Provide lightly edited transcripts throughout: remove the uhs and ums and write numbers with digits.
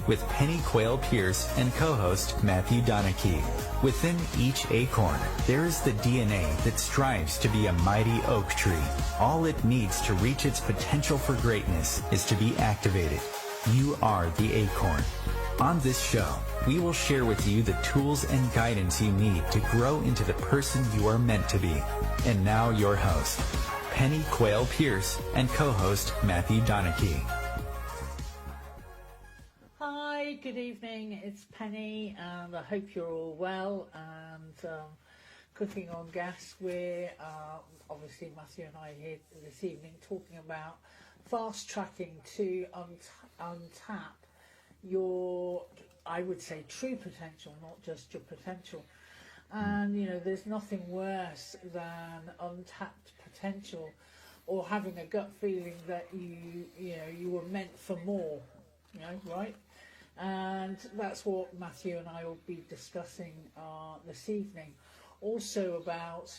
with Penny Quayle Pierce and co-host Matthew Donachie. Within each acorn, there is the DNA that strives to be a mighty oak tree. All it needs to reach its potential for greatness is to be activated. You are the acorn. On this show, we will share with you the tools and guidance you need to grow into the person you are meant to be. And now your host, Penny Quayle Pierce and co-host Matthew Donachie. Hi, good evening. It's Penny, and I hope you're all well and cooking on gas. We're obviously Matthew and I are here this evening talking about fast tracking to untap your, I would say, true potential, not just your potential. And you know, there's nothing worse than untapped potential, or having a gut feeling that you were meant for more, right? And that's what Matthew and I will be discussing this evening. Also about,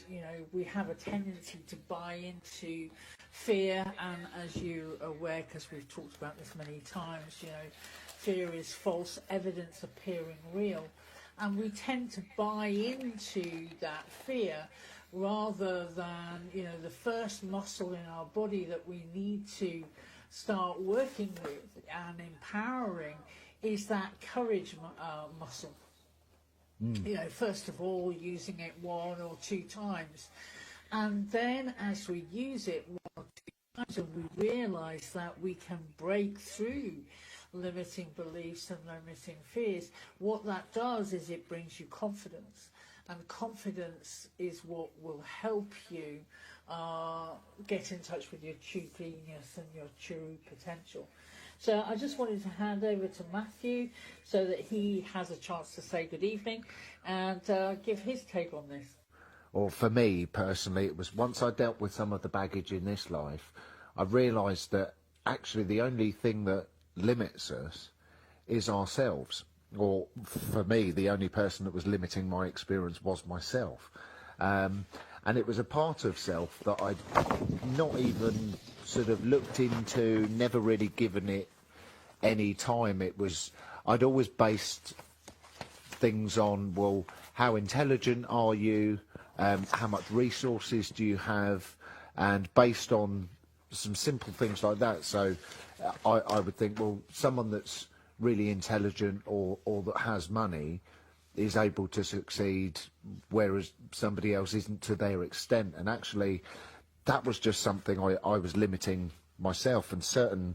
we have a tendency to buy into fear, and as you're aware, because we've talked about this many times, fear is false evidence appearing real. And we tend to buy into that fear rather than, the first muscle in our body that we need to start working with and empowering is that courage muscle. First of all, using it one or two times. And then as we use it one or two times and we realise that we can break through limiting beliefs and limiting fears, what that does is it brings you confidence. And confidence is what will help you get in touch with your true genius and your true potential. So I just wanted to hand over to Matthew so that he has a chance to say good evening and give his take on this. Well, for me personally, it was once I dealt with some of the baggage in this life, I realised that actually the only thing that limits us is ourselves. Or for me, the only person that was limiting my experience was myself. And it was a part of self that I'd not even sort of looked into, never really given it any time. I'd always based things on, well, how intelligent are you? How much resources do you have? And based on some simple things like that. So I would think, well, someone that's really intelligent or that has money is able to succeed, whereas somebody else isn't to their extent. And actually, that was just something I was limiting myself, and certain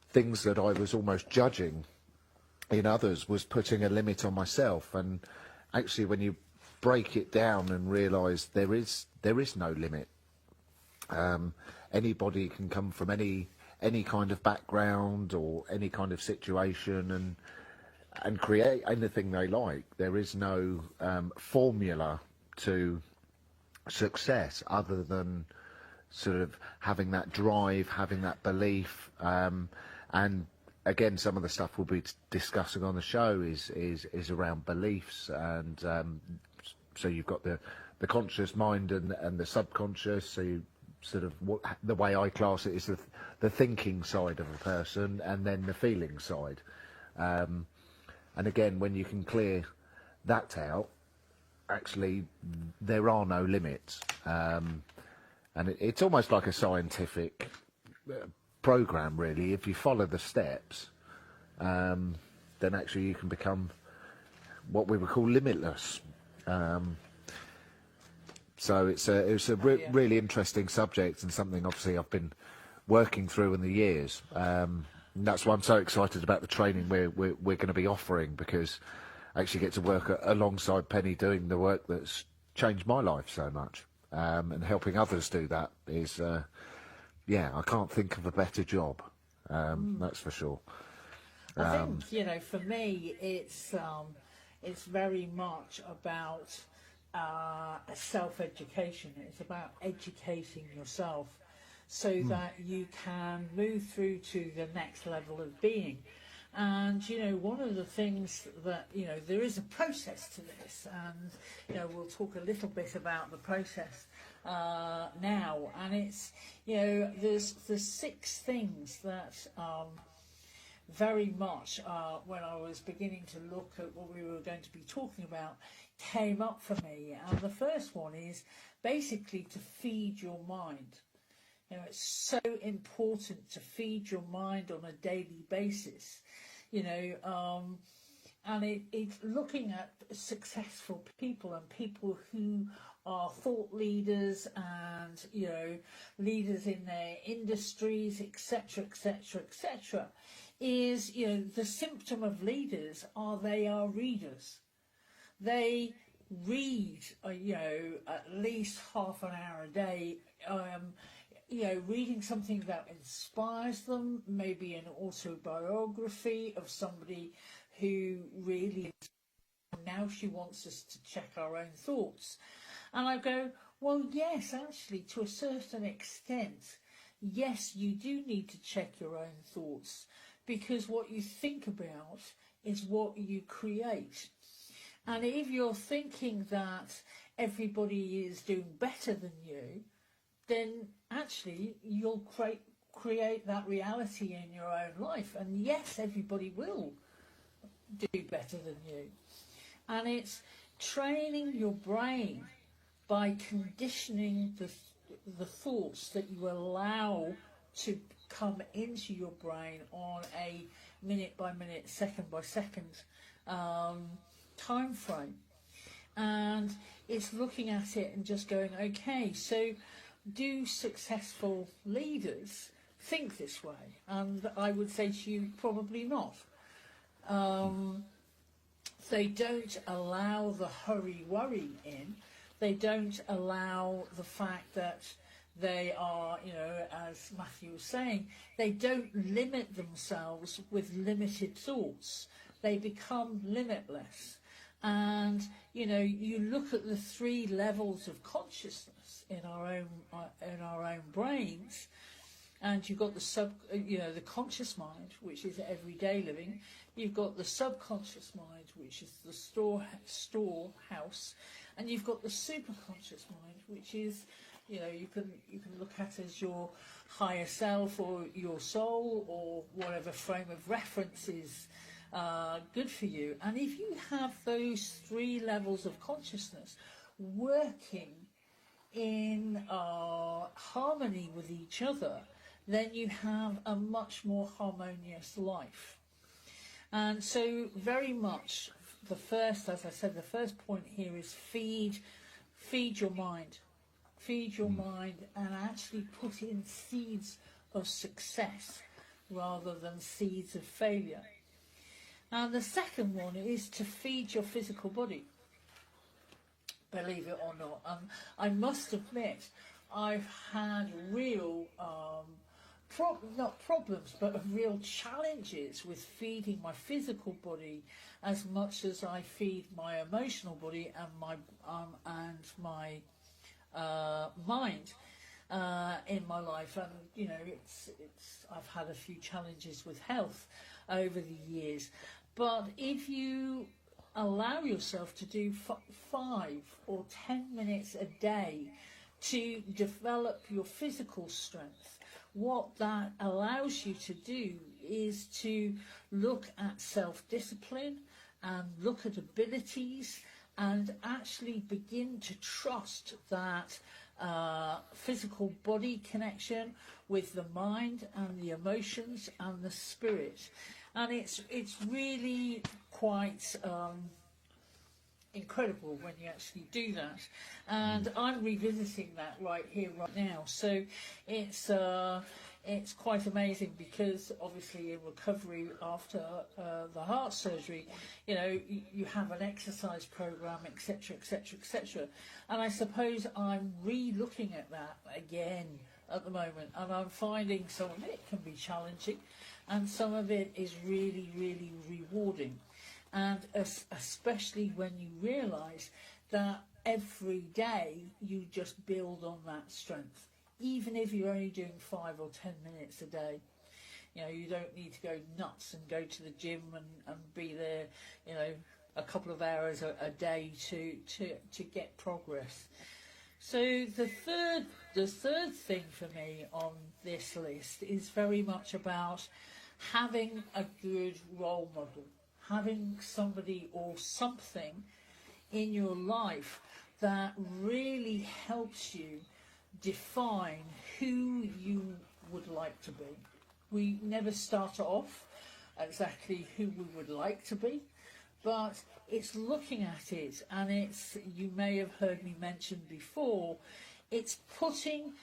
things that I was almost judging in others was putting a limit on myself. And actually, when you break it down and realise there is no limit, anybody can come from any kind of background or any kind of situation and create anything they like. There is no formula to success other than sort of having that drive, having that belief. And again, some of the stuff we'll be discussing on the show is around beliefs. And so you've got the conscious mind and the subconscious. So you sort of, the way I class it is the thinking side of a person, and then the feeling side. And again, when you can clear that out, actually there are no limits. And it's almost like a scientific program, really. If you follow the steps, then actually you can become what we would call limitless. So it's a really interesting subject, and something obviously I've been working through in the years. And that's why I'm so excited about the training we're going to be offering, because I actually get to work alongside Penny doing the work that's changed my life so much, and helping others do that is, I can't think of a better job. That's for sure. I think, for me, it's very much about self-education. It's about educating yourself so that you can move through to the next level of being. And, one of the things that, there is a process to this, and, we'll talk a little bit about the process now. And it's, there's 6 things that very much when I was beginning to look at what we were going to be talking about came up for me. And the first one is basically to feed your mind. You know, it's so important to feed your mind on a daily basis, you know, and it's looking at successful people and people who are thought leaders and, you know, leaders in their industries, etc., etc., etc., is, you know, the symptom of leaders are they are readers. They read, you know, at least half an hour a day, you know, reading something that inspires them, maybe an autobiography of somebody who really, now she wants us to check our own thoughts. And I go, well, yes, actually, to a certain extent, yes, you do need to check your own thoughts, because what you think about is what you create. And if you're thinking that everybody is doing better than you, then actually you'll create that reality in your own life. And yes, everybody will do better than you. And it's training your brain by conditioning the thoughts that you allow to come into your brain on a minute by minute, second by second time frame. And it's looking at it and just going, okay, so do successful leaders think this way? And I would say to you, probably not. They don't allow the hurry-worry in. They don't allow the fact that they are, you know, as Matthew was saying, they don't limit themselves with limited thoughts. They become limitless. And, you know, you look at the 3 levels of consciousness in our own brains, and you've got the conscious mind, which is everyday living. You've got the subconscious mind, which is the storehouse, and you've got the superconscious mind, which is, you know, you can look at as your higher self or your soul or whatever frame of reference is good for you. And if you have those 3 levels of consciousness working in harmony with each other, then you have a much more harmonious life. And so very much the first, as I said, the first point here is feed your mind. Feed your mind and actually put in seeds of success rather than seeds of failure. And the second one is to feed your physical body. Believe it or not. I must admit, I've had real, not problems, but real challenges with feeding my physical body as much as I feed my emotional body and my mind in my life. And you know, I've had a few challenges with health over the years. But if you allow yourself to do 5 or 10 minutes a day to develop your physical strength, what that allows you to do is to look at self-discipline and look at abilities and actually begin to trust that physical body connection with the mind and the emotions and the spirit. And it's really quite incredible when you actually do that. And I'm revisiting that right here, right now. So it's quite amazing, because obviously in recovery after the heart surgery, you know, you have an exercise program, etc., etc., etc. And I suppose I'm re-looking at that again at the moment, and I'm finding some of it can be challenging, and some of it is really, really rewarding. And especially when you realise that every day you just build on that strength, even if you're only doing 5 or 10 minutes a day. You know, you don't need to go nuts and go to the gym and be there, you know, a couple of hours a day to get progress. So the third thing for me on this list is very much about having a good role model, having somebody or something in your life that really helps you define who you would like to be. We never start off exactly who we would like to be, but it's looking at it, and it's, you may have heard me mention before, it's putting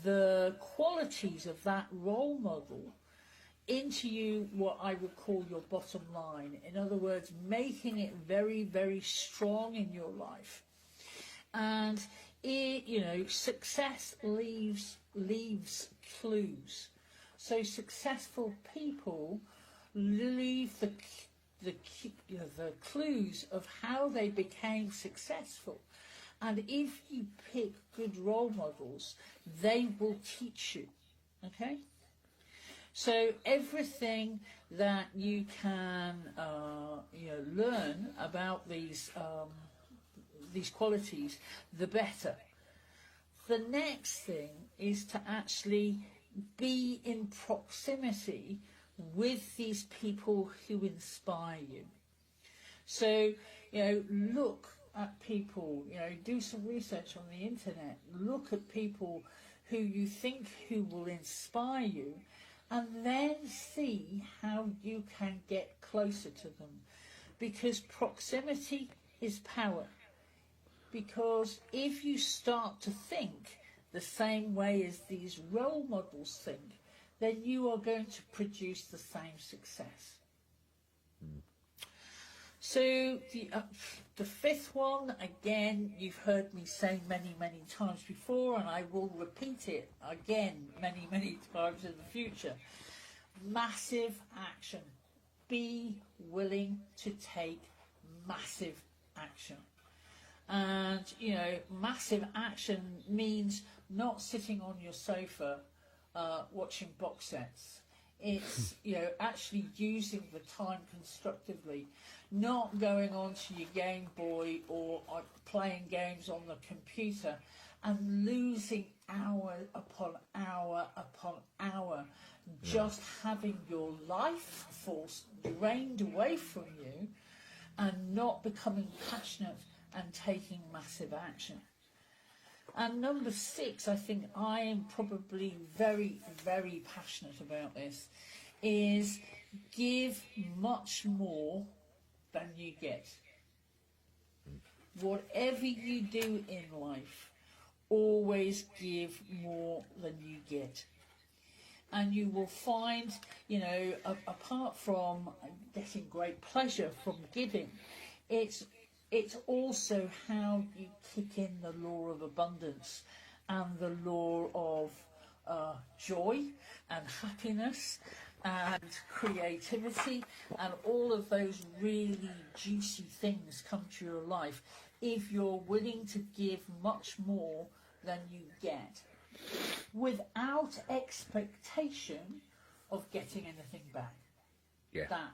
the qualities of that role model into you, what I would call your bottom line. In other words, making it very, very strong in your life. And it, you know, success leaves clues. So successful people leave the clues of how they became successful. And if you pick good role models, they will teach you. Okay? So everything that you can learn about these qualities, the better. The next thing is to actually be in proximity with these people who inspire you. So, you know, look at people, you know, do some research on the internet, look at people who you think who will inspire you, and then see how you can get closer to them. Because proximity is power. Because if you start to think the same way as these role models think, then you are going to produce the same success. So the fifth one, again, you've heard me say many, many times before, and I will repeat it again many, many times in the future. Massive action. Be willing to take massive action. And, you know, massive action means not sitting on your sofa watching box sets. It's, you know, actually using the time constructively, not going on to your Game Boy or playing games on the computer and losing hour upon hour upon hour, just having your life force drained away from you and not becoming passionate and taking massive action. And number 6, I think I am probably very, very passionate about this, is give much more than you get. Whatever you do in life, always give more than you get. And you will find, you know, apart from getting great pleasure from giving, it's also how you kick in the law of abundance and the law of joy and happiness and creativity, and all of those really juicy things come to your life if you're willing to give much more than you get, without expectation of getting anything back. Yeah. That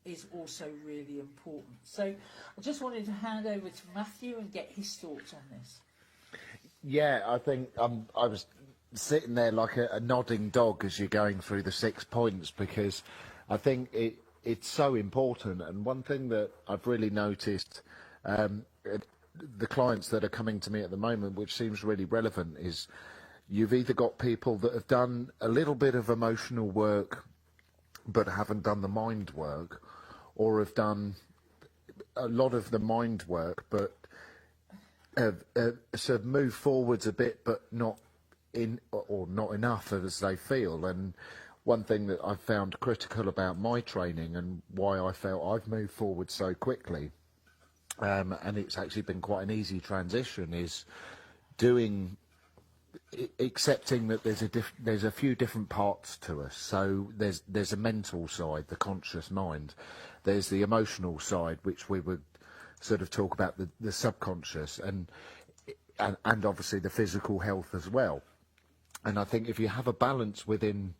is also really important. So I just wanted to hand over to Matthew and get his thoughts on this. Yeah, I think I was sitting there like a nodding dog as you're going through the 6 points, because I think it's so important. And one thing that I've really noticed, the clients that are coming to me at the moment, which seems really relevant, is you've either got people that have done a little bit of emotional work but haven't done the mind work, or have done a lot of the mind work but have sort of moved forwards a bit but not enough as they feel. And one thing that I've found critical about my training and why I felt I've moved forward so quickly, and it's actually been quite an easy transition, is accepting that there's a few different parts to us. So there's a mental side, the conscious mind. There's the emotional side, which we would sort of talk about the subconscious, and obviously the physical health as well. And I think if you have a balance within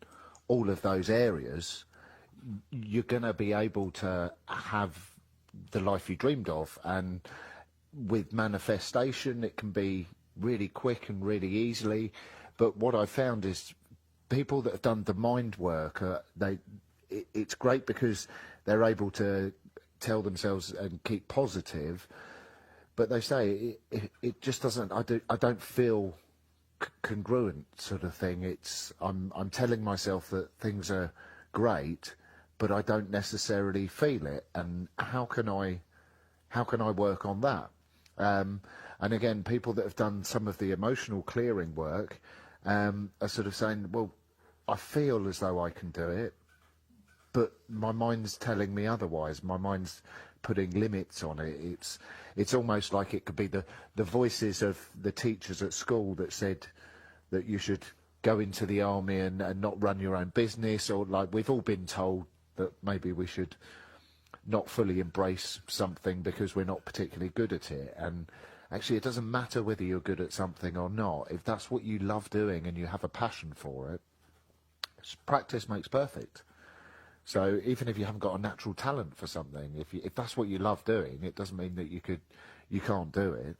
all of those areas, you're going to be able to have the life you dreamed of. And with manifestation, it can be really quick and really easily. But what I found is people that have done the mind work, it's great because they're able to tell themselves and keep positive, but they say it just doesn't. I don't feel congruent, sort of thing. I'm telling myself that things are great, but I don't necessarily feel it. And how can I work on that? And again, people that have done some of the emotional clearing work are sort of saying, well, I feel as though I can do it, but my mind's telling me otherwise. My mind's putting limits on it. It's almost like it could be the voices of the teachers at school that said that you should go into the army and not run your own business, or like we've all been told that maybe we should not fully embrace something because we're not particularly good at it. And actually, it doesn't matter whether you're good at something or not. If that's what you love doing and you have a passion for it, practice makes perfect. So even if you haven't got a natural talent for something, if that's what you love doing, it doesn't mean that you can't do it.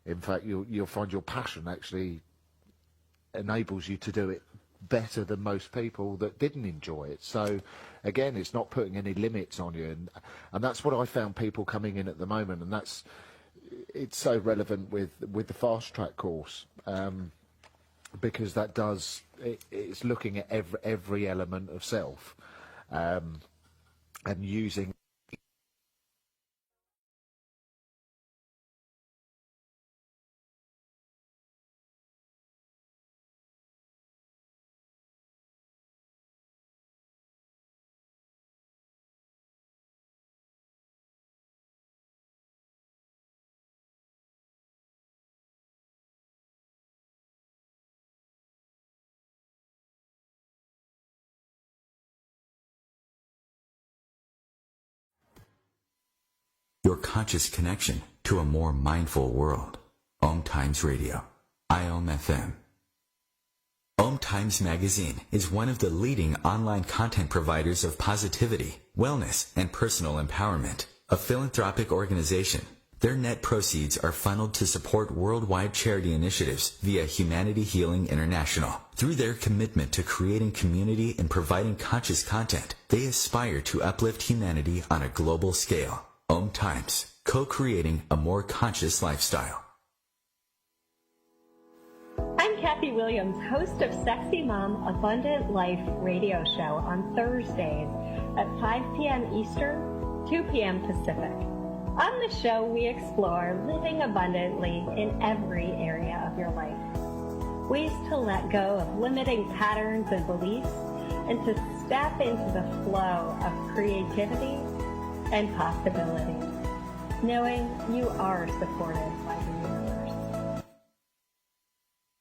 In fact, you'll find your passion actually enables you to do it better than most people that didn't enjoy it. So again, it's not putting any limits on you, and that's what I found people coming in at the moment, and it's so relevant with the fast track course, because that it's looking at every element of self, and using Your conscious connection to a more mindful world. Om Times Radio, IOM FM. Om Times Magazine is one of the leading online content providers of positivity, wellness, and personal empowerment. A philanthropic organization, their net proceeds are funneled to support worldwide charity initiatives via Humanity Healing International. Through their commitment to creating community and providing conscious content, they aspire to uplift humanity on a global scale. Om Times, co-creating a more conscious lifestyle. I'm Kathy Williams, host of Sexy Mom Abundant Life radio show on Thursdays at 5 p.m. Eastern, 2 p.m. Pacific. On the show, we explore living abundantly in every area of your life. Ways to let go of limiting patterns and beliefs and to step into the flow of creativity and possibility, knowing you are supported by the universe.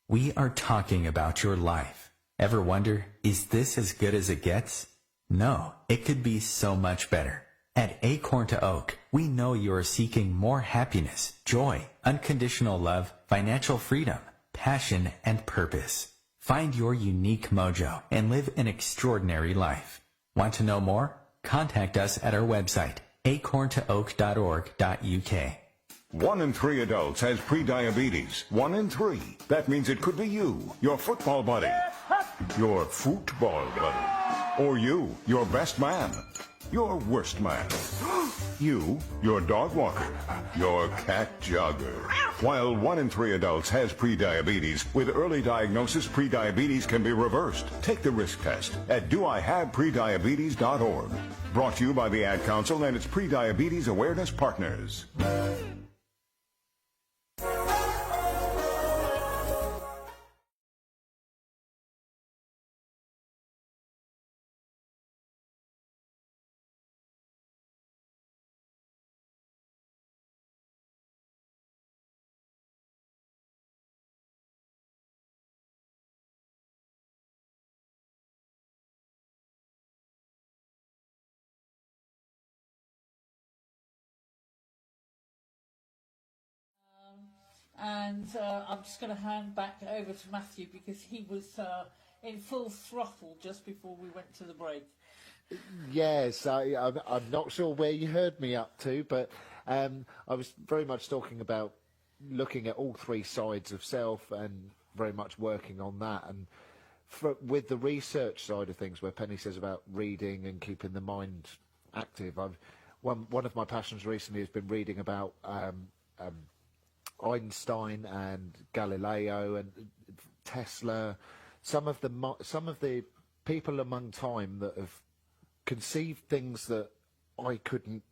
We are talking about your life. Ever wonder, is this as good as it gets? No, it could be so much better. At Acorn to Oak, we know you are seeking more happiness, joy, unconditional love, financial freedom, passion, and purpose. Find your unique mojo and live an extraordinary life. Want to know more? Contact us at our website, acorntooak.org.uk. 1 in 3 adults has prediabetes. 1 in 3. That means it could be you, your football buddy, your football buddy, or you, your best man, your worst man, you, your dog walker, your cat jogger. While 1 in 3 adults has prediabetes, with early diagnosis, prediabetes can be reversed. Take the risk test at doihaveprediabetes.org. Brought to you by the Ad Council and its Prediabetes Awareness Partners. And I'm just going to hand back over to Matthew because he was in full throttle just before we went to the break. Yes, I'm not sure where you heard me up to, but I was very much talking about looking at all three sides of self and very much working on that. And with the research side of things, where Penny says about reading and keeping the mind active, one of my passions recently has been reading about Einstein and Galileo and Tesla, some of the people among time that have conceived things that I couldn't.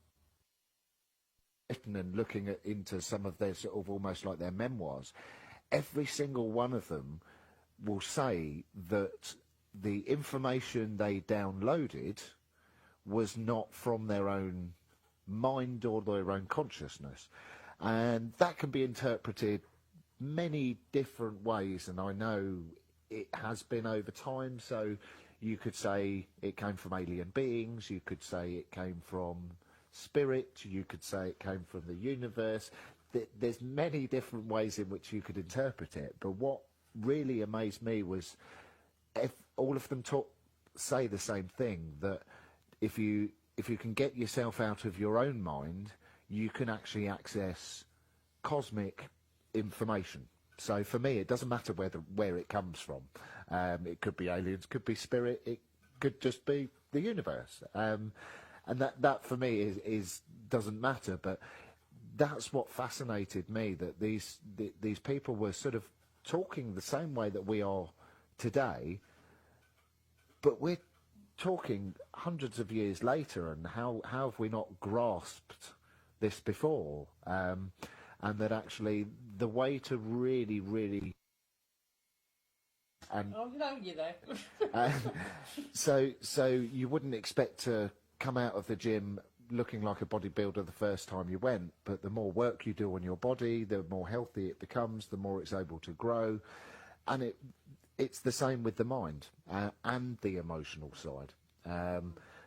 And looking into some of their sort of almost like their memoirs, every single one of them will say that the information they downloaded was not from their own mind or their own consciousness. And that can be interpreted many different ways, and I know it has been over time. So you could say it came from alien beings, you could say it came from spirit, you could say it came from the universe. There's many different ways in which you could interpret it, but what really amazed me was if all of them say the same thing, that if you can get yourself out of your own mind, you can actually access cosmic information. So for me, it doesn't matter where it comes from. It could be aliens, could be spirit, it could just be the universe. And that for me is doesn't matter, but that's what fascinated me, that these people were sort of talking the same way that we are today, but we're talking hundreds of years later, and how have we not grasped this before? And that actually the way to really and Oh no, you know. so you wouldn't expect to come out of the gym looking like a bodybuilder the first time you went, but the more work you do on your body, the more healthy it becomes, the more it's able to grow. And it's the same with the mind and the emotional side.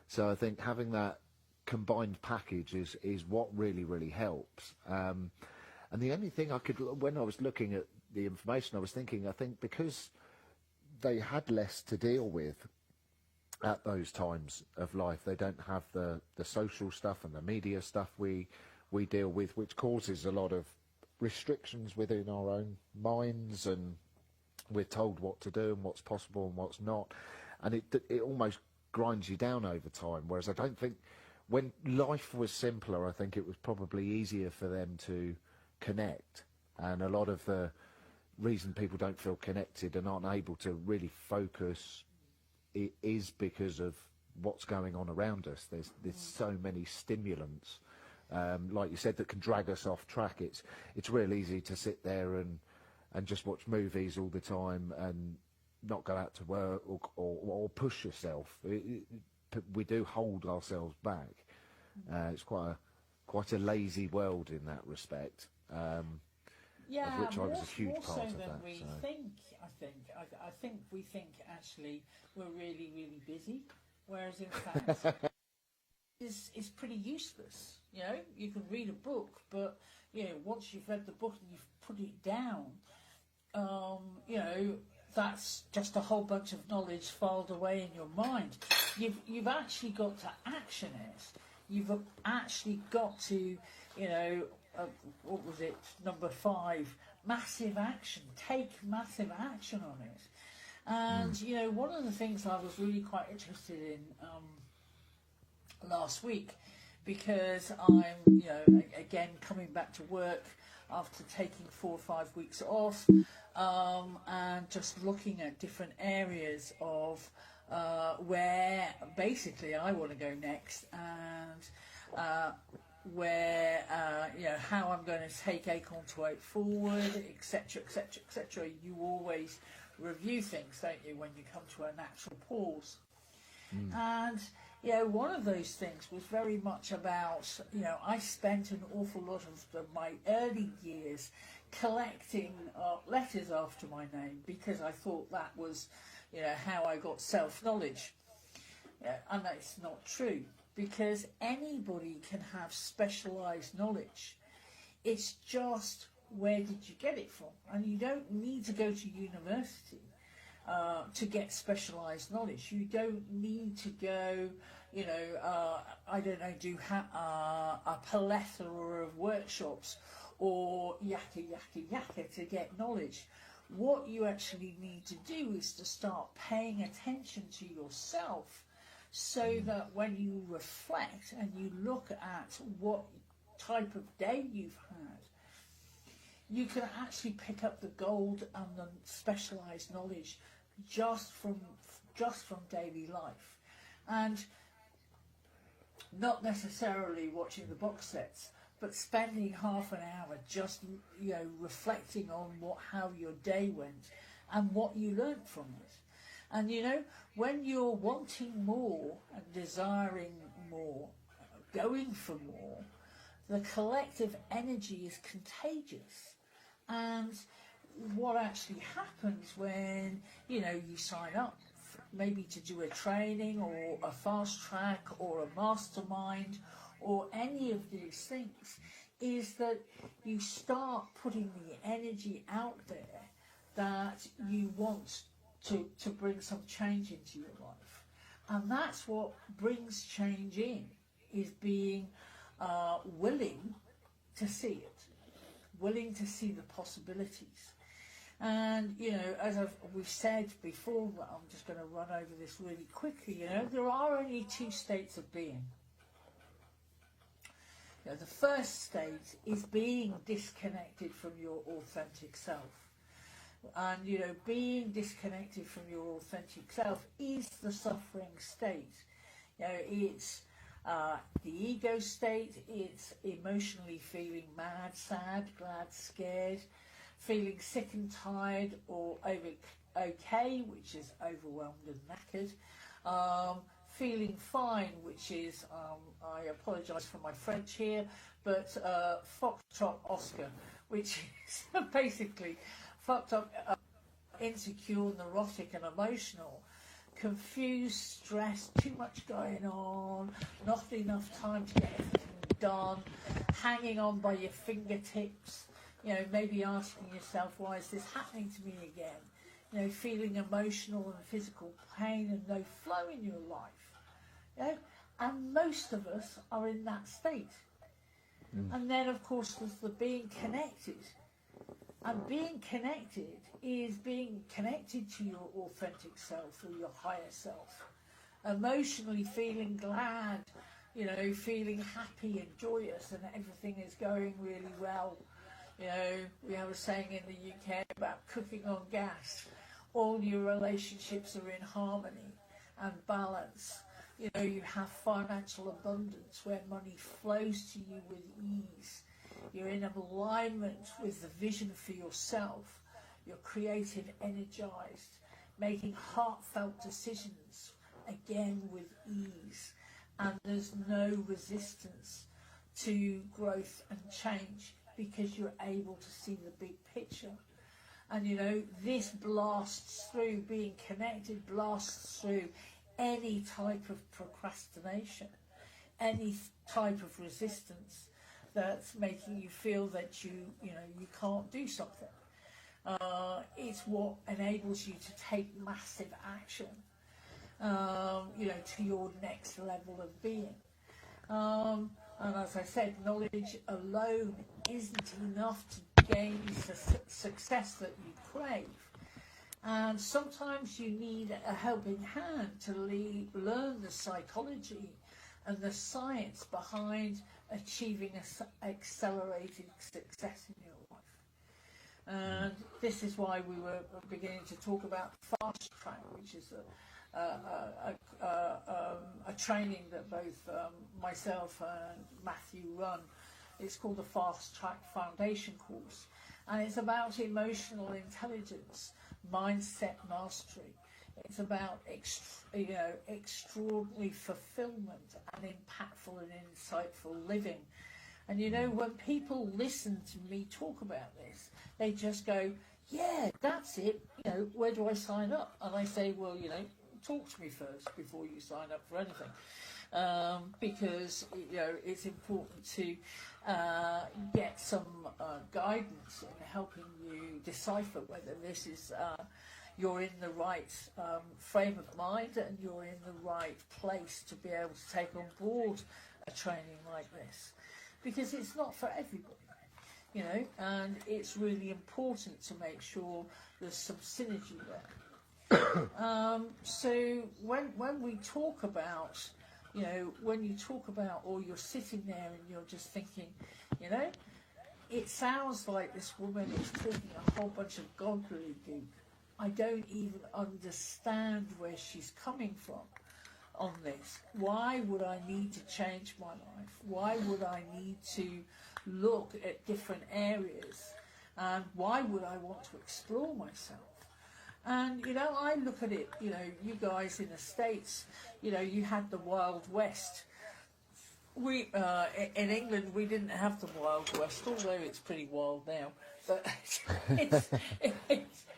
So I think having that combined package is what really helps. And the only thing when I was looking at the information, I was thinking, I think because they had less to deal with at those times of life, they don't have the social stuff and the media stuff we deal with, which causes a lot of restrictions within our own minds, and we're told what to do and what's possible and what's not, and it almost grinds you down over time. Whereas I don't think, when life was simpler, I think it was probably easier for them to connect. And a lot of the reason people don't feel connected and aren't able to really focus is because of what's going on around us. There's so many stimulants, like you said, that can drag us off track. It's real easy to sit there and just watch movies all the time and not go out to work or push yourself. We do hold ourselves back. It's quite a lazy world in that respect. Yeah, of which I was a huge more part so of than that. we think. I think we think actually we're really busy, whereas in fact it's pretty useless. You know, you can read a book, but you know, once you've read the book and you've put it down, you know, that's just a whole bunch of knowledge filed away in your mind. You've actually got to action it. You've actually got to, you know, what was it, number 5, massive action. Take massive action on it. And, you know, one of the things I was really quite interested in last week, because I'm, you know, again, coming back to work after taking 4 or 5 weeks off, and just looking at different areas of where basically I want to go next, and where you know, how I'm going to take Acorn to 8 forward, etc. You always review things, don't you, when you come to a natural pause. And you know, one of those things was very much about, you know, I spent an awful lot of my early years collecting letters after my name, because I thought that was, you know, how I got self-knowledge. And that's not true, because anybody can have specialised knowledge. It's just, where did you get it from? And you don't need to go to university to get specialised knowledge. You don't need to go, you know, I don't know, do a plethora of workshops or yakka to get knowledge. what you actually need to do is to start paying attention to yourself, so that when you reflect and you look at what type of day you've had, you can actually pick up the gold and the specialized knowledge just from daily life, and not necessarily watching the box sets, but spending half an hour just, you know, reflecting on how your day went and what you learnt from it. And you know, when you're wanting more and desiring more, going for more, the collective energy is contagious. And what actually happens when, you know, you sign up maybe to do a training or a fast track or a mastermind or any of these things, is that you start putting the energy out there that you want to bring some change into your life. And that's what brings change in, is being willing to see it, willing to see the possibilities. And, you know, as we've said before, but I'm just going to run over this really quickly, you know, there are only two states of being. You know, the first state is being disconnected from your authentic self. And, you know, being disconnected from your authentic self is the suffering state. You know, it's the ego state, it's emotionally feeling mad, sad, glad, scared, feeling sick and tired, or okay, which is overwhelmed and knackered, feeling fine, which is, I apologise for my French here, but Foxtrot Oscar, which is basically fucked up, insecure, neurotic and emotional, confused, stressed, too much going on, not enough time to get everything done, hanging on by your fingertips, you know, maybe asking yourself, why is this happening to me again? You know, feeling emotional and physical pain and no flow in your life. You know? And most of us are in that state. And then, of course, there's the being connected. And being connected is being connected to your authentic self or your higher self. Emotionally feeling glad, you know, feeling happy and joyous, and everything is going really well. You know, we have a saying in the UK about cooking on gas. All your relationships are in harmony and balance. You know, you have financial abundance where money flows to you with ease. You're in alignment with the vision for yourself. You're creative, energized, making heartfelt decisions, again with ease. And there's no resistance to growth and change, because you're able to see the big picture. And you know, this blasts through, being connected blasts through any type of procrastination, any type of resistance that's making you feel that you can't do something. It's what enables you to take massive action, you know, to your next level of being. And as I said, knowledge alone isn't enough to gain the success that you crave. And sometimes you need a helping hand to learn the psychology and the science behind achieving accelerated success in your life. And this is why we were beginning to talk about fast track, which is a training that both myself and Matthew run. It's called the Fast Track Foundation course, and it's about emotional intelligence, mindset mastery. It's about extraordinary fulfilment and impactful and insightful living. And you know, when people listen to me talk about this, they just go, yeah, that's it, you know, where do I sign up? And I say, well, you know, talk to me first before you sign up for anything, because you know, it's important to get some guidance in helping you decipher whether this is you're in the right frame of mind and you're in the right place to be able to take on board a training like this, because it's not for everybody. you know, and it's really important to make sure there's some synergy there. So when we talk about, you know, when you talk about, or you're sitting there and you're just thinking, you know, it sounds like this woman is talking a whole bunch of gobbledygook. I don't even understand where she's coming from on this. Why would I need to change my life? Why would I need to look at different areas? And why would I want to explore myself? And, you know, I look at it, you know, you guys in the States, you know, you had the Wild West. We, in England, we didn't have the Wild West, although it's pretty wild now. But it's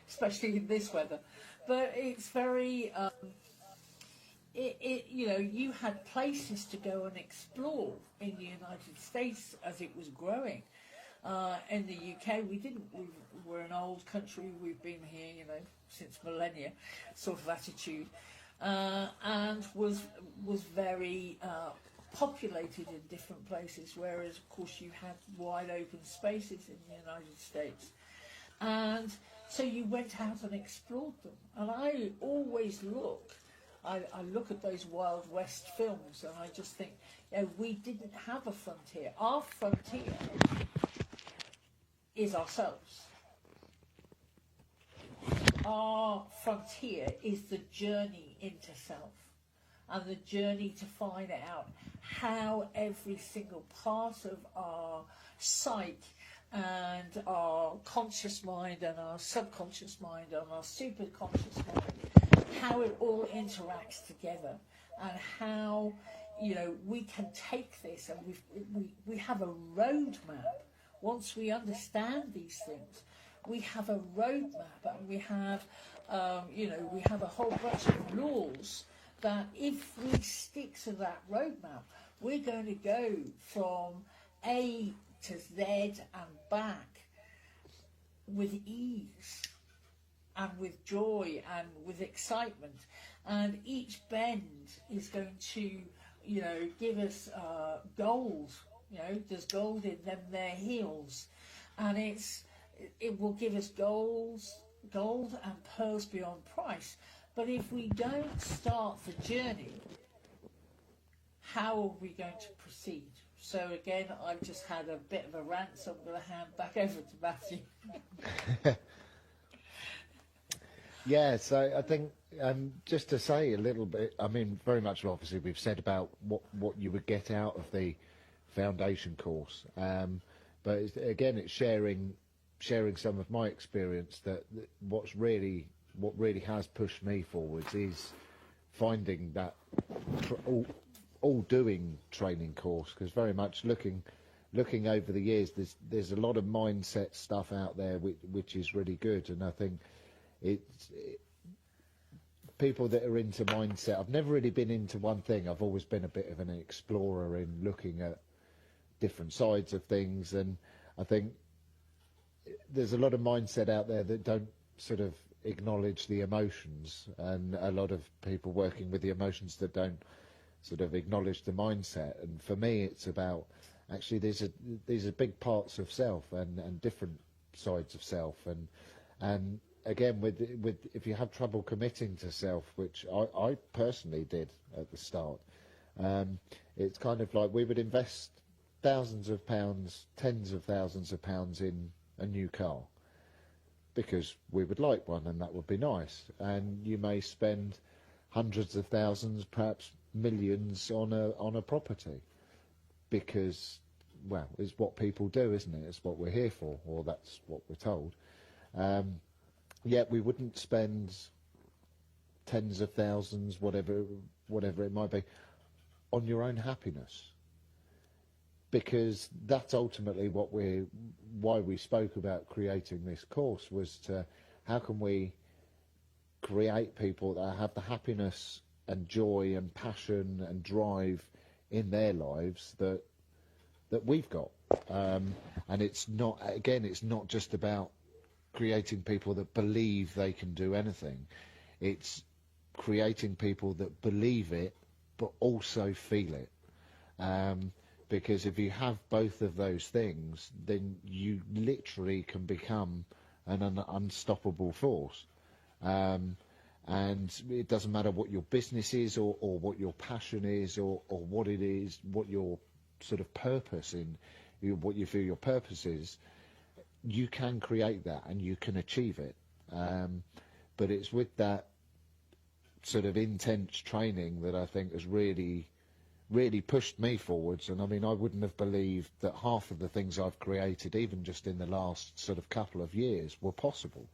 especially in this weather. But it's very, you know, you had places to go and explore in the United States as it was growing. In the UK, we didn't. We're an old country. We've been here, you know, since millennia, sort of attitude, and was very populated in different places. Whereas, of course, you had wide open spaces in the United States, and so you went out and explored them. And I always look. I look at those Wild West films, and I just think, you know, we didn't have a frontier. Our frontier is ourselves. Our frontier is the journey into self, and the journey to find out how every single part of our psyche and our conscious mind and our subconscious mind and our superconscious mind, how it all interacts together, and how, you know, we can take this, and we have a roadmap. Once we understand these things, we have a roadmap, and we have, you know, we have a whole bunch of laws that if we stick to that roadmap, we're going to go from A to Z and back with ease and with joy and with excitement. And each bend is going to, you know, give us gold. You know, there's gold in them their heels, and it will give us gold and pearls beyond price. But if we don't start the journey, how are we going to proceed? So again, I've just had a bit of a rant, so I'm going to hand back over to Matthew. Yeah, so I think just to say a little bit, I mean, very much obviously we've said about what you would get out of the foundation course, but it's sharing some of my experience that what really has pushed me forwards is finding that all doing training course, because very much looking over the years, there's a lot of mindset stuff out there which is really good, and I think people that are into mindset. I've never really been into one thing. I've always been a bit of an explorer in looking at different sides of things, and I think there's a lot of mindset out there that don't sort of acknowledge the emotions, and a lot of people working with the emotions that don't sort of acknowledge the mindset. And for me, it's about actually these are big parts of self and different sides of self, and again with if you have trouble committing to self, which I personally did at the start, it's kind of like we would invest thousands of pounds, tens of thousands of pounds in a new car because we would like one and that would be nice, and you may spend hundreds of thousands, perhaps millions on a property because, well, it's what people do, isn't it? It's what we're here for, or that's what we're told. Yet we wouldn't spend tens of thousands, whatever it might be, on your own happiness, because that's ultimately why we spoke about creating this course, was to how can we create people that have the happiness and joy and passion and drive in their lives that we've got, and it's not just about creating people that believe they can do anything. It's creating people that believe it but also feel it, because if you have both of those things, then you literally can become an unstoppable force. And it doesn't matter what your business is, or what your passion is, or what it is, what your sort of purpose what you feel your purpose is. You can create that and you can achieve it. But it's with that sort of intense training that I think has really pushed me forwards. And I mean, I wouldn't have believed that half of the things I've created, even just in the last sort of couple of years, were possible.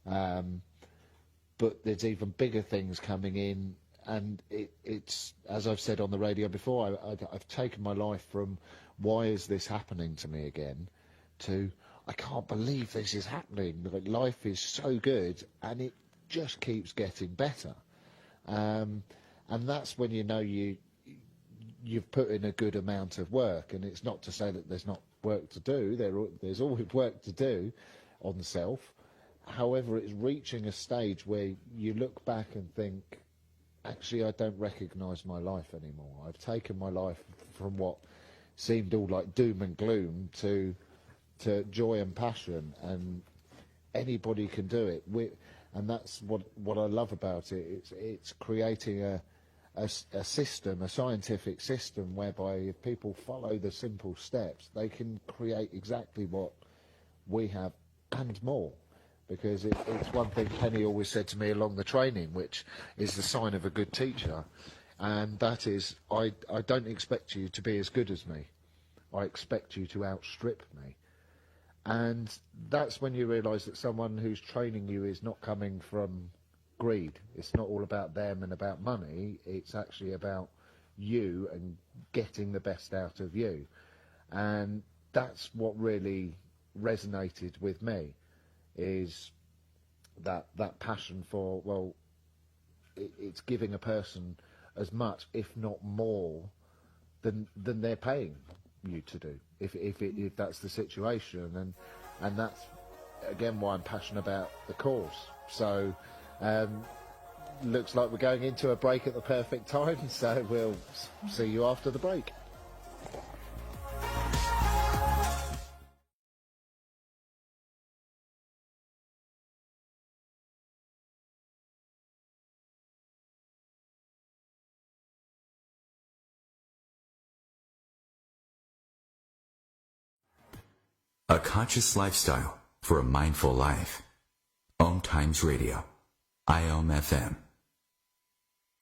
But there's even bigger things coming in, and it's, as I've said on the radio before, I've taken my life from why is this happening to me again, to I can't believe this is happening. Like, life is so good and it just keeps getting better. And that's when you know you've put in a good amount of work. And it's not to say that there's not work to do. There's always work to do on self. However, it's reaching a stage where you look back and think, actually, I don't recognise my life anymore. I've taken my life from what seemed all like doom and gloom to joy and passion, and anybody can do it. And that's what I love about it. It's creating a system, a scientific system, whereby if people follow the simple steps, they can create exactly what we have and more. Because it's one thing Penny always said to me along the training, which is the sign of a good teacher, and that is, I don't expect you to be as good as me. I expect you to outstrip me. And that's when you realise that someone who's training you is not coming from greed. It's not all about them and about money. It's actually about you and getting the best out of you. And that's what really resonated with me, is that passion for, well, it's giving a person as much, if not more, than they're paying you to do, if that's the situation. And that's again why I'm passionate about the course. So looks like we're going into a break at the perfect time, so we'll see you after the break. A conscious lifestyle for a mindful life. Om Times Radio, IOM FM.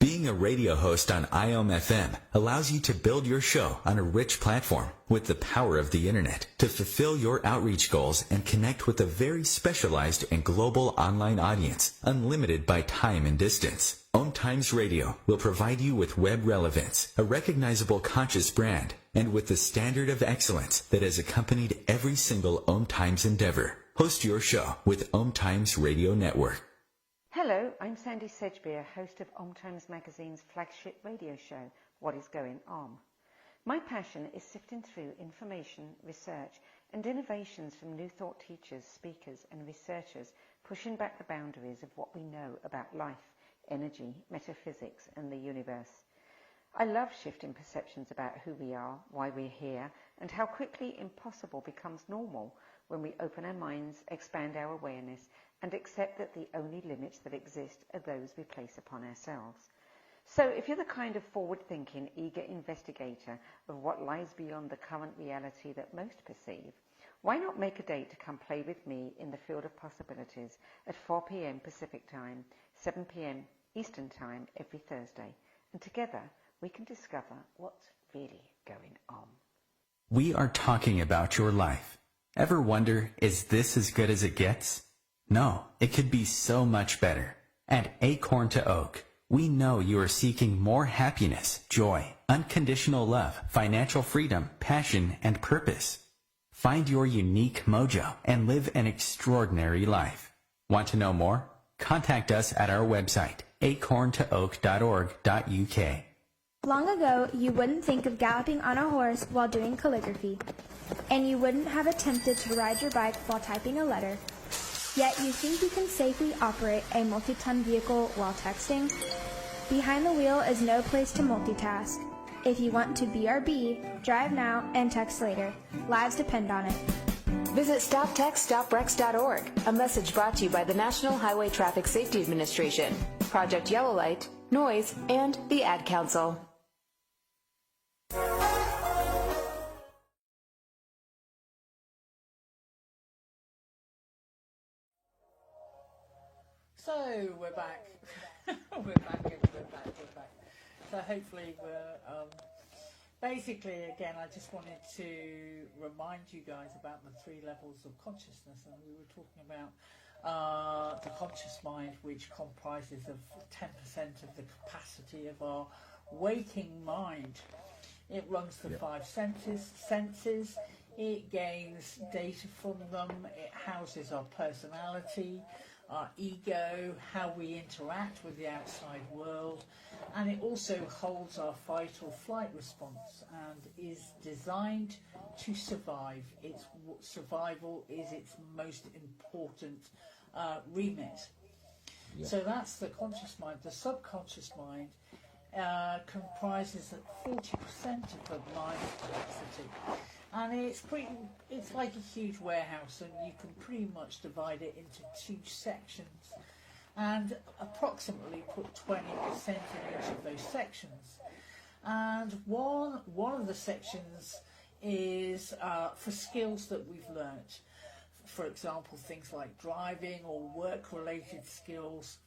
Being a radio host on IOM FM allows you to build your show on a rich platform with the power of the internet to fulfill your outreach goals and connect with a very specialized and global online audience, unlimited by time and distance. Om Times Radio will provide you with web relevance, a recognizable conscious brand, and with the standard of excellence that has accompanied every single Om Times endeavor. Host your show with Om Times Radio Network. Hello, I'm Sandy Sedgbeer, host of Om Times Magazine's flagship radio show, What is Going On. My passion is sifting through information, research, and innovations from new thought teachers, speakers, and researchers, pushing back the boundaries of what we know about life, energy, metaphysics, and the universe. I love shifting perceptions about who we are, why we're here, and how quickly impossible becomes normal when we open our minds, expand our awareness, and accept that the only limits that exist are those we place upon ourselves. So if you're the kind of forward-thinking, eager investigator of what lies beyond the current reality that most perceive, why not make a date to come play with me in the field of possibilities at 4 p.m. Pacific Time, 7 p.m. Eastern Time every Thursday, and together we can discover what's really going on. We are talking about your life. Ever wonder, is this as good as it gets? No, it could be so much better. At Acorn to Oak, we know you are seeking more happiness, joy, unconditional love, financial freedom, passion, and purpose. Find your unique mojo and live an extraordinary life. Want to know more? Contact us at our website, acorntooak.org.uk. Long ago, you wouldn't think of galloping on a horse while doing calligraphy, and you wouldn't have attempted to ride your bike while typing a letter. Yet you think you can safely operate a multi-ton vehicle while texting? Behind the wheel is no place to multitask. If you want to BRB, drive now and text later. Lives depend on it. Visit StopTextStopWrecks.org, a message brought to you by the National Highway Traffic Safety Administration, Project Yellow Light, Noise, and the Ad Council. So we're back. we're back. So hopefully we're basically, again, I just wanted to remind you guys about the 3 levels of consciousness, and we were talking about the conscious mind, which comprises of 10% of the capacity of our waking mind. It runs the 5 senses. It gains data from them. It houses our personality, our ego, how we interact with the outside world, and it also holds our fight or flight response and is designed to survive. Its survival is its most important remit. So that's the conscious mind. The subconscious mind comprises 40% of the mind's capacity. And it's like a huge warehouse, and you can pretty much divide it into 2 sections and approximately put 20% in each of those sections. And one of the sections is for skills that we've learnt. For example, things like driving or work-related skills,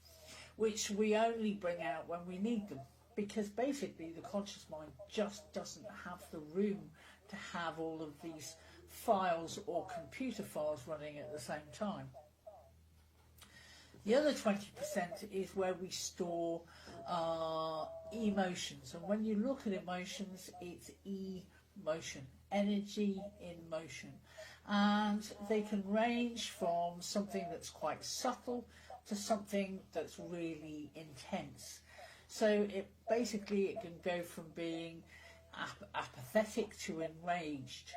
which we only bring out when we need them, because basically the conscious mind just doesn't have the room to have all of these files or computer files running at the same time. The other 20% is where we store emotions, and when you look at emotions, it's emotion, energy in motion, and they can range from something that's quite subtle to something that's really intense. So it can go from being apathetic to enraged,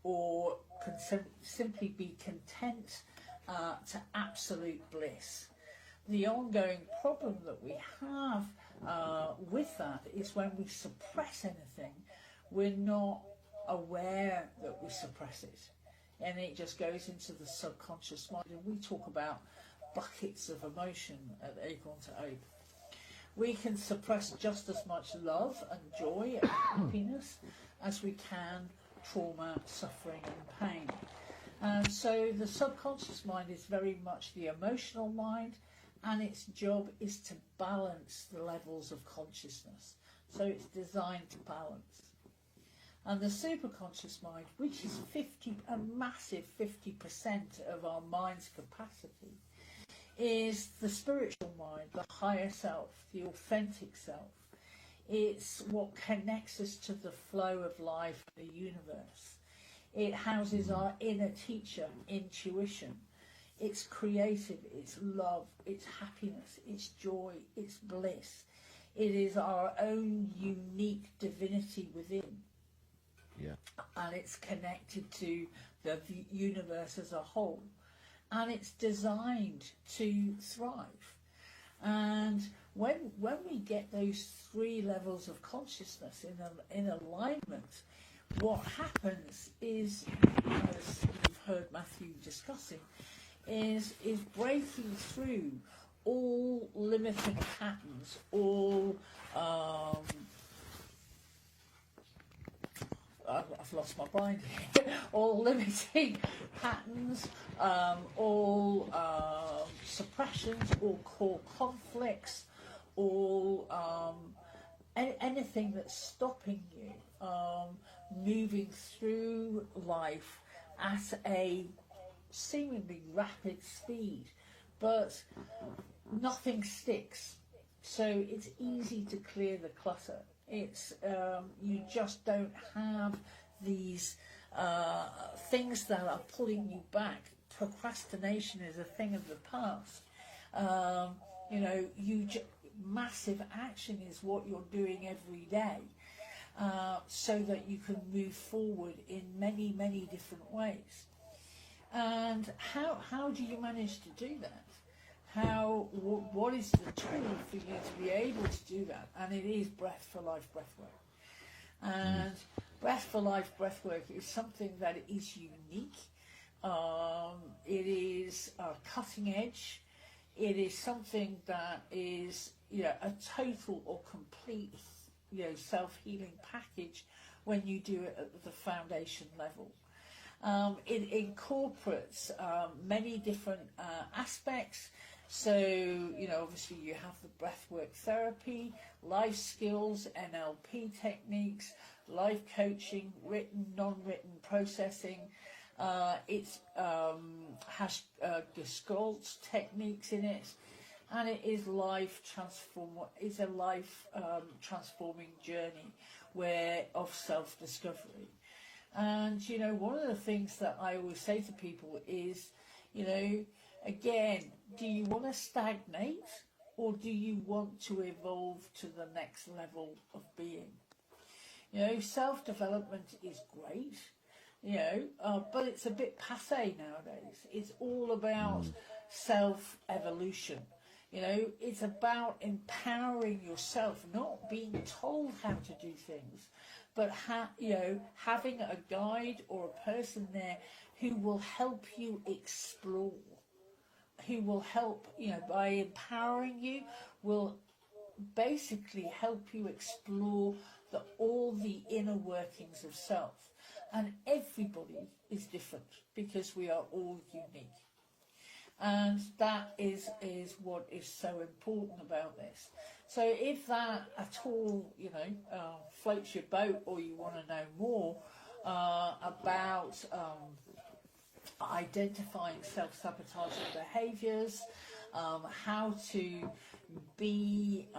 or can simply be content to absolute bliss. The ongoing problem that we have with that is when we suppress anything, we're not aware that we suppress it, and it just goes into the subconscious mind. And we talk about buckets of emotion at Acorn to Oak. We can suppress just as much love and joy and happiness as we can trauma, suffering and pain. And so the subconscious mind is very much the emotional mind, and its job is to balance the levels of consciousness. So it's designed to balance. And the superconscious mind, which is a massive 50% of our mind's capacity, is the spiritual mind, the higher self, the authentic self. It's what connects us to the flow of life, the universe. It houses our inner teacher, intuition. It's creative, it's love, it's happiness, it's joy, it's bliss. It is our own unique divinity within. Yeah. And it's connected to the universe as a whole. And it's designed to thrive. And when we get those 3 levels of consciousness in alignment, what happens is, as you've heard Matthew discussing, is breaking through all limiting patterns, all I've lost my mind here. All limiting patterns, all suppressions, all core conflicts, all anything that's stopping you moving through life at a seemingly rapid speed, but nothing sticks. So it's easy to clear the clutter. It's you just don't have these things that are pulling you back. Procrastination is a thing of the past. Massive action is what you're doing every day, so that you can move forward in many, many different ways. And how do you manage to do that? What is the tool for you to be able to do that? And it is breath for life, breath work. And Breath for Life breathwork is something that is unique. It is cutting edge. It is something that is, a total or complete, self-healing package when you do it at the foundation level. It incorporates many different aspects. So, obviously you have the breathwork therapy, life skills, NLP techniques, life coaching, written, non-written processing. It has Gestalt techniques in it, and it is It's a life transforming journey of self-discovery. And one of the things that I always say to people is, again, do you want to stagnate, or do you want to evolve to the next level of being? Self-development is great, but it's a bit passé nowadays. It's all about self-evolution. It's about empowering yourself, not being told how to do things, but having a guide or a person there who will help you explore, who will help, by empowering you, will basically help you explore all the inner workings of self. And everybody is different because we are all unique. And that is what is so important about this. So if that at all, floats your boat, or you want to know more about identifying self-sabotaging behaviours, how to be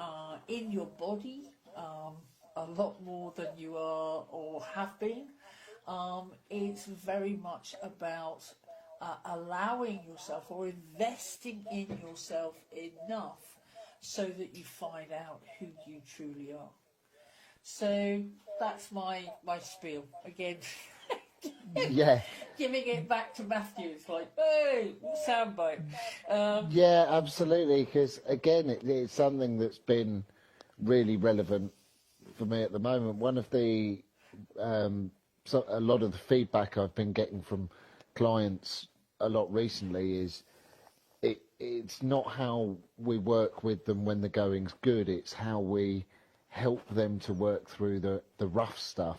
in your body a lot more than you are or have been, it's very much about allowing yourself or investing in yourself enough so that you find out who you truly are. So that's my spiel. Again, Yeah. giving it back to Matthew. It's like, hey, soundbite. Yeah, absolutely, because again, it's something that's been really relevant for me at the moment. One of the, a lot of the feedback I've been getting from clients a lot recently is it's not how we work with them when the going's good, it's how we help them to work through the rough stuff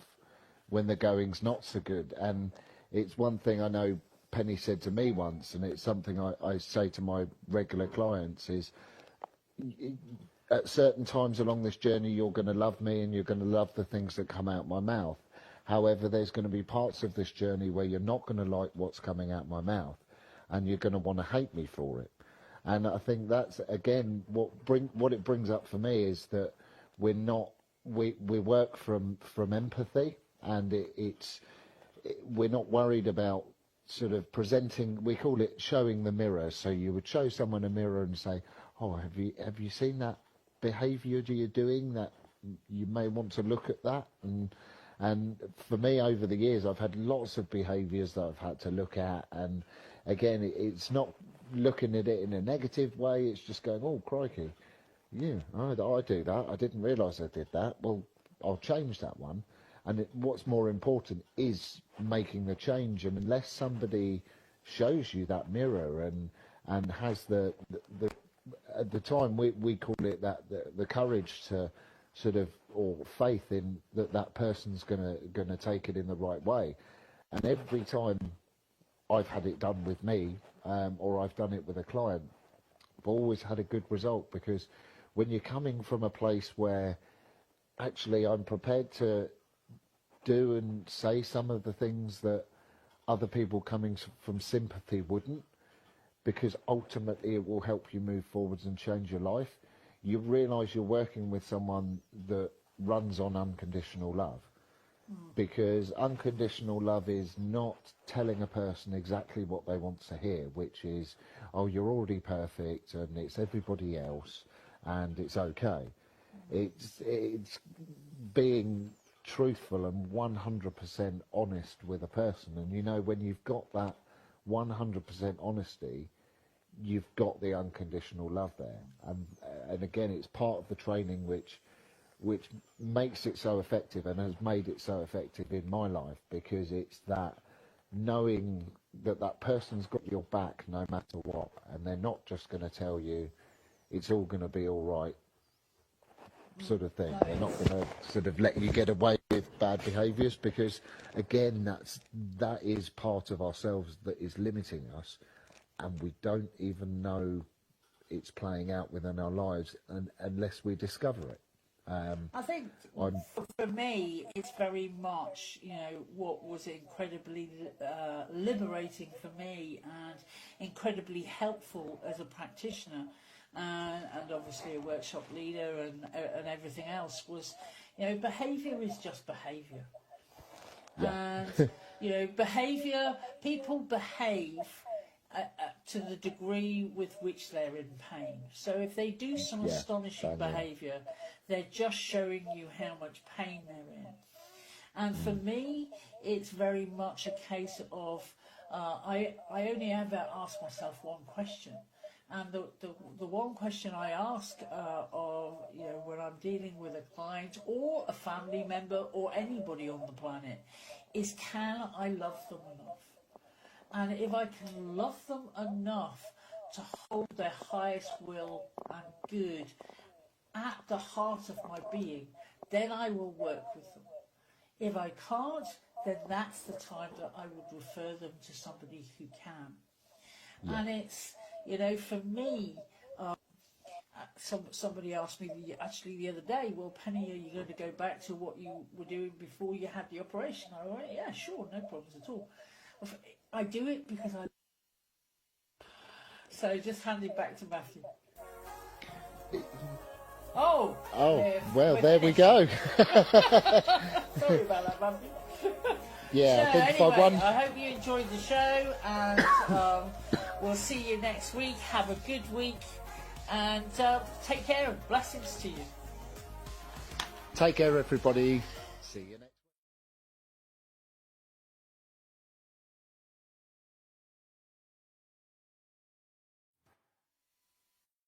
when the going's not so good. And it's one thing I know Penny said to me once, and it's something I say to my regular clients, is at certain times along this journey you're going to love me and you're going to love the things that come out my mouth. However, there's going to be parts of this journey where you're not going to like what's coming out my mouth, and you're going to want to hate me for it. And I think that's, again, what it brings up for me is that we work from empathy, and we're not worried about sort of presenting. We call it showing the mirror. So you would show someone a mirror and say, "Oh, have you seen that behaviour you're doing? That you may want to look at that." And for me, over the years, I've had lots of behaviours that I've had to look at. And again, it's not looking at it in a negative way. It's just going, "Oh, crikey, yeah, I do that. I didn't realise I did that. Well, I'll change that one." And what's more important is making the change. And unless somebody shows you that mirror and has the at the time we call it that the courage to sort of, or faith in that person's gonna take it in the right way. And every time I've had it done with me, or I've done it with a client, I've always had a good result, because when you're coming from a place where actually I'm prepared to do and say some of the things that other people coming from sympathy wouldn't, because ultimately it will help you move forwards and change your life. You realise you're working with someone that runs on unconditional love, because unconditional love is not telling a person exactly what they want to hear, which is, "Oh, you're already perfect and it's everybody else and it's okay." It's being truthful and 100% honest with a person. And when you've got that 100% honesty, you've got the unconditional love there. And again, it's part of the training which which makes it so effective and has made it so effective in my life, because it's that knowing that that person's got your back no matter what, and they're not just going to tell you it's all going to be all right sort of thing. They're not going to sort of let you get away with bad behaviours, because again, that is part of ourselves that is limiting us, and we don't even know it's playing out within our lives unless we discover it. I think for me, it's very much, what was incredibly liberating for me and incredibly helpful as a practitioner and obviously a workshop leader and everything else was, behaviour is just behaviour. Yeah. And, behaviour, people behave to the degree with which they're in pain. So if they do some astonishing behaviour, they're just showing you how much pain they're in. And for me, it's very much a case of I only ever ask myself one question. And the one question I ask when I'm dealing with a client or a family member or anybody on the planet is, can I love them enough? And if I can love them enough to hold their highest will and good at the heart of my being, then I will work with them. If I can't, then that's the time that I would refer them to somebody who can. Yeah. And it's, for me, somebody asked me the other day, well, Penny, are you going to go back to what you were doing before you had the operation? I went, yeah, sure, no problems at all. I do it because I... So just hand it back to Matthew. Oh, well, there we go. Sorry about that, Matthew. Yeah, so I think if I won... I hope you enjoyed the show, and we'll see you next week. Have a good week, and take care, and blessings to you. Take care, everybody. See you next